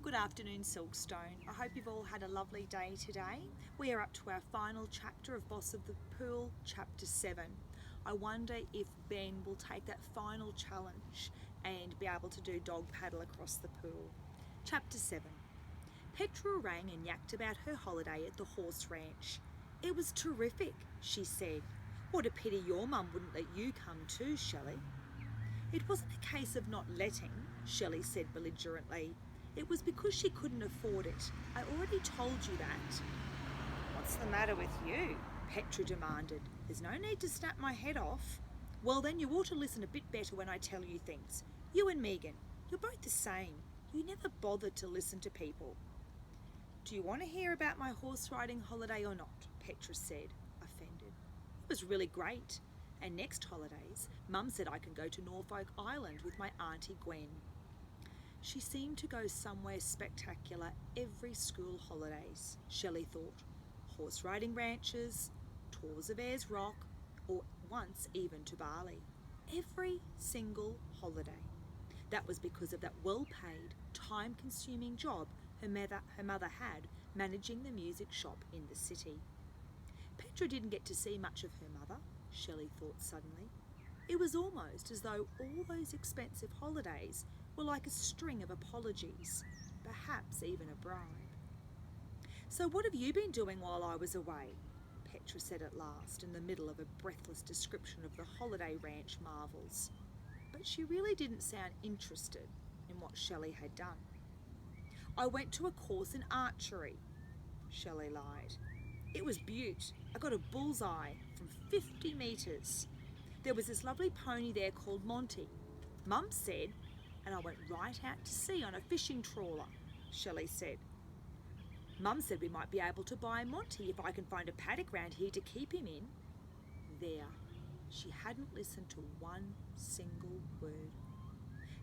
Good afternoon, Silkstone. I hope you've all had a lovely day today. We are up to our final chapter of Boss of the Pool, Chapter 7. I wonder if Ben will take that final challenge and be able to do dog paddle across the pool. Chapter 7. Petra rang and yacked about her holiday at the horse ranch. It was terrific, she said. What a pity your mum wouldn't let you come too, Shelley. It wasn't a case of not letting, Shelley said belligerently. It was because she couldn't afford it. I already told you that. What's the matter with you? Petra demanded. There's no need to snap my head off. Well, then you ought to listen a bit better when I tell you things. You and Megan, you're both the same. You never bothered to listen to people. Do you want to hear about my horse riding holiday or not? Petra said, offended. It was really great. And next holidays, Mum said I can go to Norfolk Island with my Auntie Gwen. She seemed to go somewhere spectacular every school holidays, Shelley thought. Horse riding ranches, tours of Ayers Rock, or once even to Bali. Every single holiday. That was because of that well-paid, time-consuming job her mother had managing the music shop in the city. Petra didn't get to see much of her mother, Shelley thought suddenly. It was almost as though all those expensive holidays were like a string of apologies, perhaps even a bribe. So what have you been doing while I was away? Petra said at last, in the middle of a breathless description of the holiday ranch marvels. But she really didn't sound interested in what Shelley had done. I went to a course in archery, Shelley lied. It was beaut. I got a bullseye from 50 metres. There was this lovely pony there called Monty. Mum said, and I went right out to sea on a fishing trawler, Shelley said. Mum said we might be able to buy Monty if I can find a paddock round here to keep him in. There, she hadn't listened to one single word.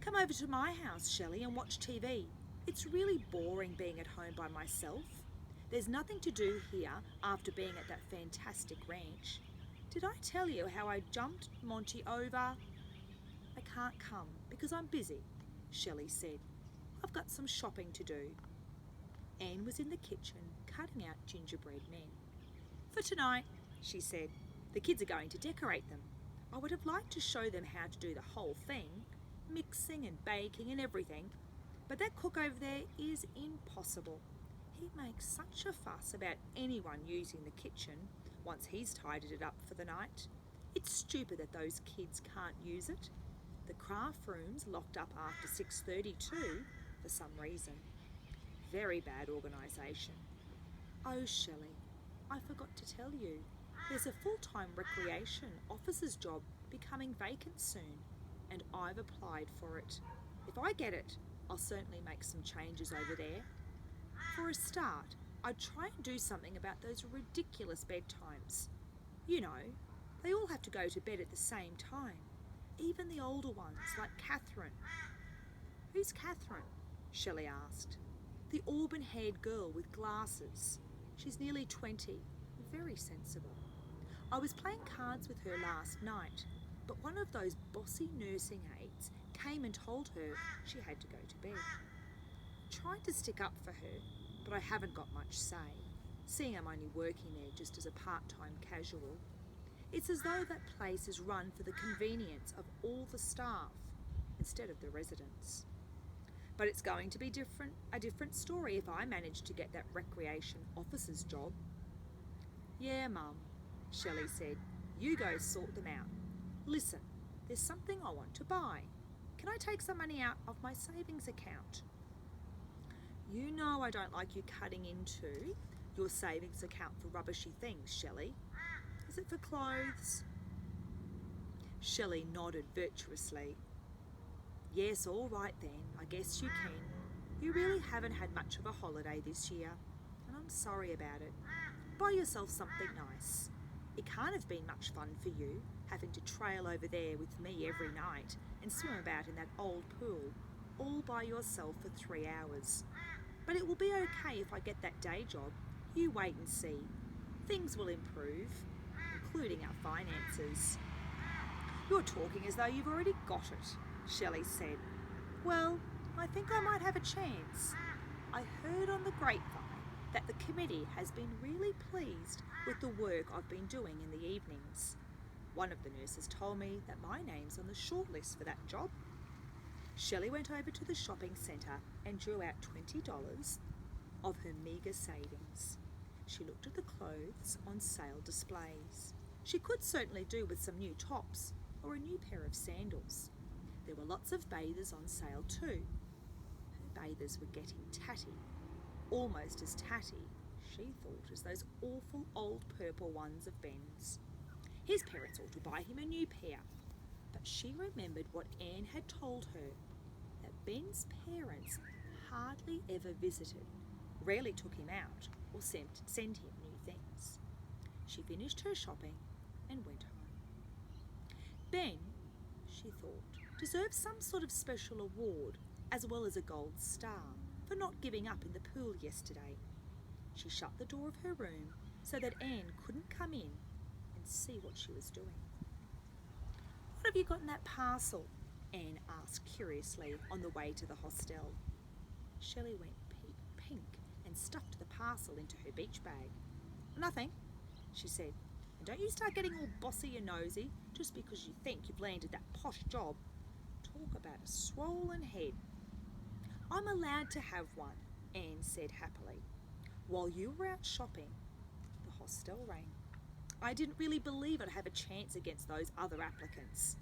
Come over to my house, Shelley, and watch TV. It's really boring being at home by myself. There's nothing to do here after being at that fantastic ranch. Did I tell you how I jumped Monty over? I can't come because I'm busy, Shelley said. I've got some shopping to do. Anne was in the kitchen cutting out gingerbread men. For tonight, she said, the kids are going to decorate them. I would have liked to show them how to do the whole thing, mixing and baking and everything, but that cook over there is impossible. He makes such a fuss about anyone using the kitchen once he's tidied it up for the night. It's stupid that those kids can't use it. The craft room's locked up after 6:30 too, for some reason. Very bad organisation. Oh, Shelley, I forgot to tell you. There's a full-time recreation officer's job becoming vacant soon, and I've applied for it. If I get it, I'll certainly make some changes over there. For a start, I'd try and do something about those ridiculous bedtimes. You know, they all have to go to bed at the same time. Even the older ones, like Catherine. Who's Catherine? Shelley asked. The auburn-haired girl with glasses. She's nearly 20, very sensible. I was playing cards with her last night, but one of those bossy nursing aides came and told her she had to go to bed. Tried to stick up for her, but I haven't got much say, seeing I'm only working there just as a part-time casual. It's as though that place is run for the convenience of all the staff instead of the residents. But it's going to be a different story if I manage to get that recreation officer's job. Yeah, Mum, Shelley said. You go sort them out. Listen, there's something I want to buy. Can I take some money out of my savings account? You know I don't like you cutting into your savings account for rubbishy things, Shelley. Is it for clothes? Shelley nodded virtuously. Yes, all right then, I guess you can. You really haven't had much of a holiday this year, and I'm sorry about it. Buy yourself something nice. It can't have been much fun for you, having to trail over there with me every night and swim about in that old pool, all by yourself for 3 hours. But it will be okay if I get that day job. You wait and see. Things will improve, including our finances. You're talking as though you've already got it, Shelley said. Well, I think I might have a chance. I heard on the grapevine that the committee has been really pleased with the work I've been doing in the evenings. One of the nurses told me that my name's on the shortlist for that job. Shelley went over to the shopping centre and drew out $20 of her meagre savings. She looked at the clothes on sale displays. She could certainly do with some new tops or a new pair of sandals. There were lots of bathers on sale too. Her bathers were getting tatty, almost as tatty, she thought, as those awful old purple ones of Ben's. His parents ought to buy him a new pair. But she remembered what Anne had told her, that Ben's parents hardly ever visited, rarely took him out or sent him new things. She finished her shopping and went home. Ben, she thought, deserves some sort of special award, as well as a gold star, for not giving up in the pool yesterday. She shut the door of her room so that Anne couldn't come in and see what she was doing. "What have you got in that parcel?" Anne asked curiously on the way to the hostel. Shelley went pink and stuffed the parcel into her beach bag. "Nothing," she said. "And don't you start getting all bossy and nosy just because you think you've landed that posh job. Talk about a swollen head." "I'm allowed to have one," Anne said happily. "While you were out shopping, the hostel rang. I didn't really believe I'd have a chance against those other applicants.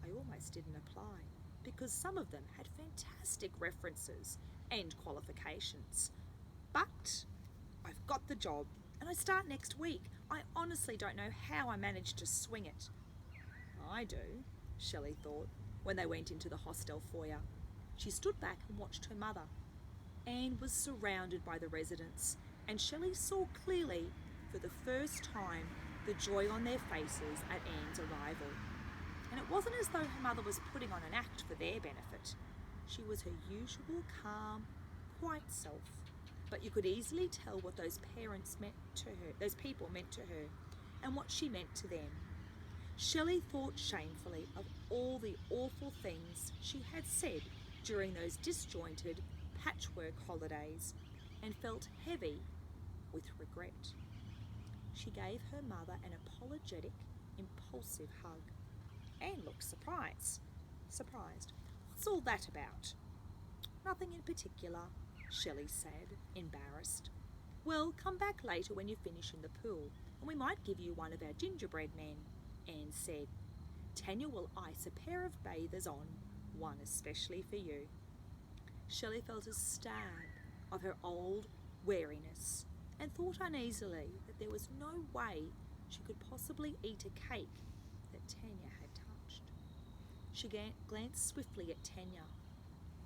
I almost didn't apply, because some of them had fantastic references and qualifications. But I've got the job, and I start next week. I honestly don't know how I managed to swing it." "I do," Shelley thought, when they went into the hostel foyer. She stood back and watched her mother. Anne was surrounded by the residents, and Shelley saw clearly, for the first time, the joy on their faces at Anne's arrival. And it wasn't as though her mother was putting on an act for their benefit. She was her usual calm, quiet self. But you could easily tell what those people meant to her, and what she meant to them. Shelley thought shamefully of all the awful things she had said during those disjointed patchwork holidays, and felt heavy with regret. She gave her mother an apologetic, impulsive hug. Anne looked surprised. "What's all that about?" "Nothing in particular," Shelley said, embarrassed. "Well, come back later when you finish in the pool, and we might give you one of our gingerbread men," Anne said. "Tanya will ice a pair of bathers on, one especially for you." Shelley felt a stab of her old wariness, and thought uneasily that there was no way she could possibly eat a cake that Tanya had touched. She glanced swiftly at Tanya,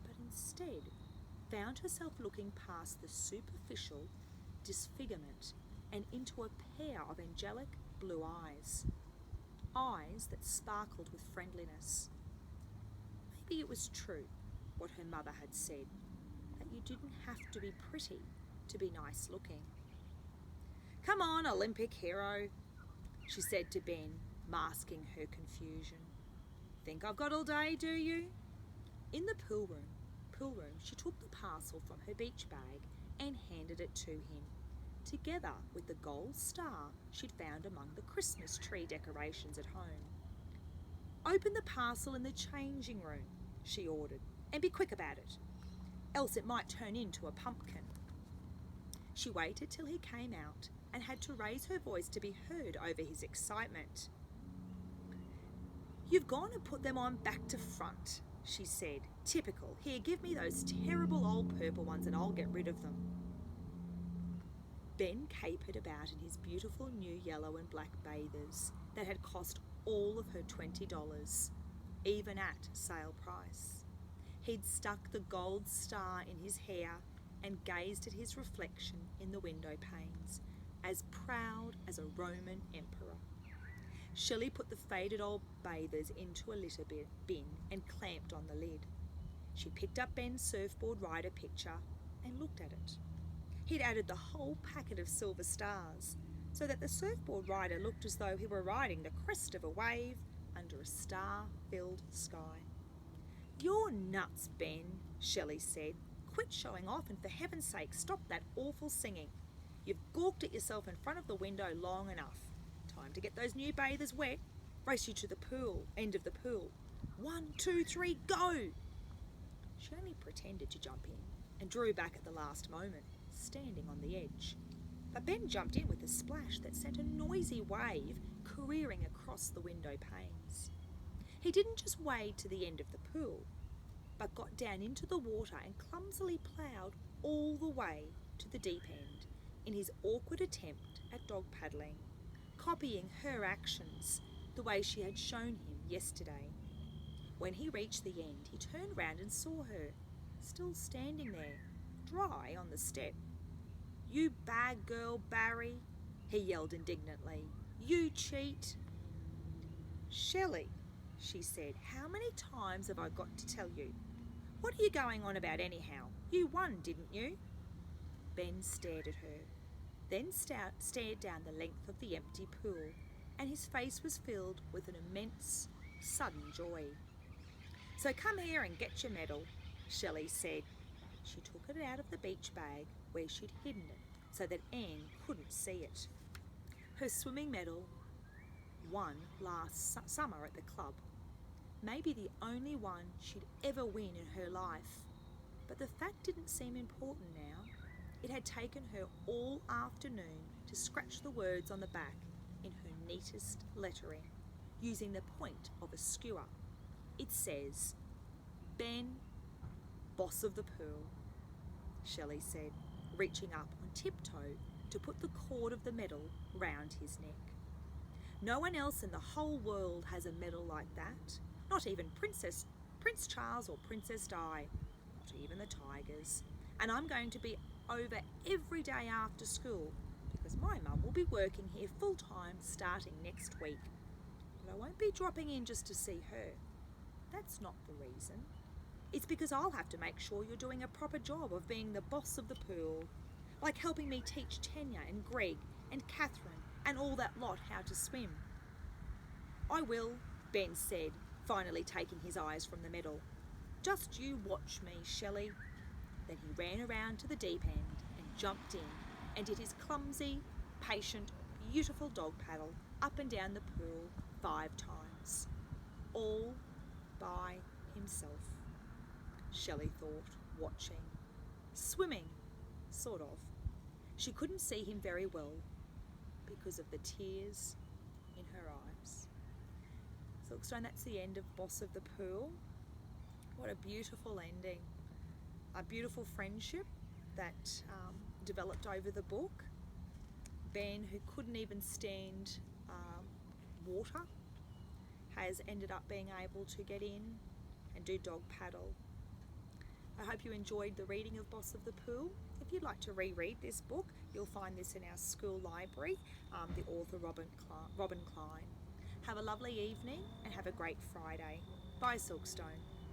but instead found herself looking past the superficial disfigurement and into a pair of angelic blue eyes that sparkled with friendliness. Maybe it was true, what her mother had said, that you didn't have to be pretty to be nice looking. "Come on, Olympic hero," she said to Ben, masking her confusion. "Think I've got all day, do you?" In the pool room, she took the parcel from her beach bag and handed it to him, together with the gold star she'd found among the Christmas tree decorations at home. "Open the parcel in the changing room," she ordered, "and be quick about it, else it might turn into a pumpkin." She waited till he came out and had to raise her voice to be heard over his excitement. "You've gone and put them on back to front," she said. "Typical. Here, give me those terrible old purple ones and I'll get rid of them." Ben capered about in his beautiful new yellow and black bathers that had cost all of her $20, even at sale price. He'd stuck the gold star in his hair and gazed at his reflection in the window panes, as proud as a Roman emperor. Shelley put the faded old bathers into a litter bin and clamped on the lid. She picked up Ben's surfboard rider picture and looked at it. He'd added the whole packet of silver stars, so that the surfboard rider looked as though he were riding the crest of a wave under a star-filled sky. "You're nuts, Ben," Shelley said. quit showing off and for heaven's sake stop that awful singing. You've gawked at yourself in front of the window long enough. Time to get those new bathers wet. Race you to the end of the pool. 1, 2, 3, go! She only pretended to jump in and drew back at the last moment, standing on the edge. But Ben jumped in with a splash that sent a noisy wave careering across the window panes. He didn't just wade to the end of the pool, but got down into the water and clumsily ploughed all the way to the deep end in his awkward attempt at dog paddling, copying her actions the way she had shown him yesterday. When he reached the end, he turned round and saw her, still standing there, dry on the step. "You bad girl, Barry," he yelled indignantly. "You cheat." "Shelley," she said, "how many times have I got to tell you? What are you going on about anyhow? You won, didn't you?" Ben stared at her, then stared down the length of the empty pool, and his face was filled with an immense, sudden joy. "So come here and get your medal," Shelley said. She took it out of the beach bag where she'd hidden it so that Anne couldn't see it. Her swimming medal, won last summer at the club. Maybe the only one she'd ever win in her life. But the fact didn't seem important now. It had taken her all afternoon to scratch the words on the back in her neatest lettering, using the point of a skewer. It says, "Ben, boss of the pool," Shelley said, reaching up on tiptoe to put the cord of the medal round his neck. "No one else in the whole world has a medal like that. Not even Prince Charles or Princess Di. Not even the Tigers. And I'm going to be over every day after school because my mum will be working here full time starting next week. But I won't be dropping in just to see her. That's not the reason. It's because I'll have to make sure you're doing a proper job of being the boss of the pool, like helping me teach Tanya and Greg and Catherine and all that lot how to swim." "I will," Ben said, finally taking his eyes from the medal. "Just you watch me, Shelley." Then he ran around to the deep end and jumped in and did his clumsy, patient, beautiful dog paddle up and down the pool 5 times, all by himself. Shelley thought, watching. Swimming, sort of. She couldn't see him very well because of the tears in her eyes. Silkstone, that's the end of Boss of the Pool. What a beautiful ending. A beautiful friendship that developed over the book. Ben, who couldn't even stand water, has ended up being able to get in and do dog paddle. I hope you enjoyed the reading of Boss of the Pool. If you'd like to reread this book, you'll find this in our school library, the author Robin Klein. Have a lovely evening and have a great Friday. Bye, Silkstone.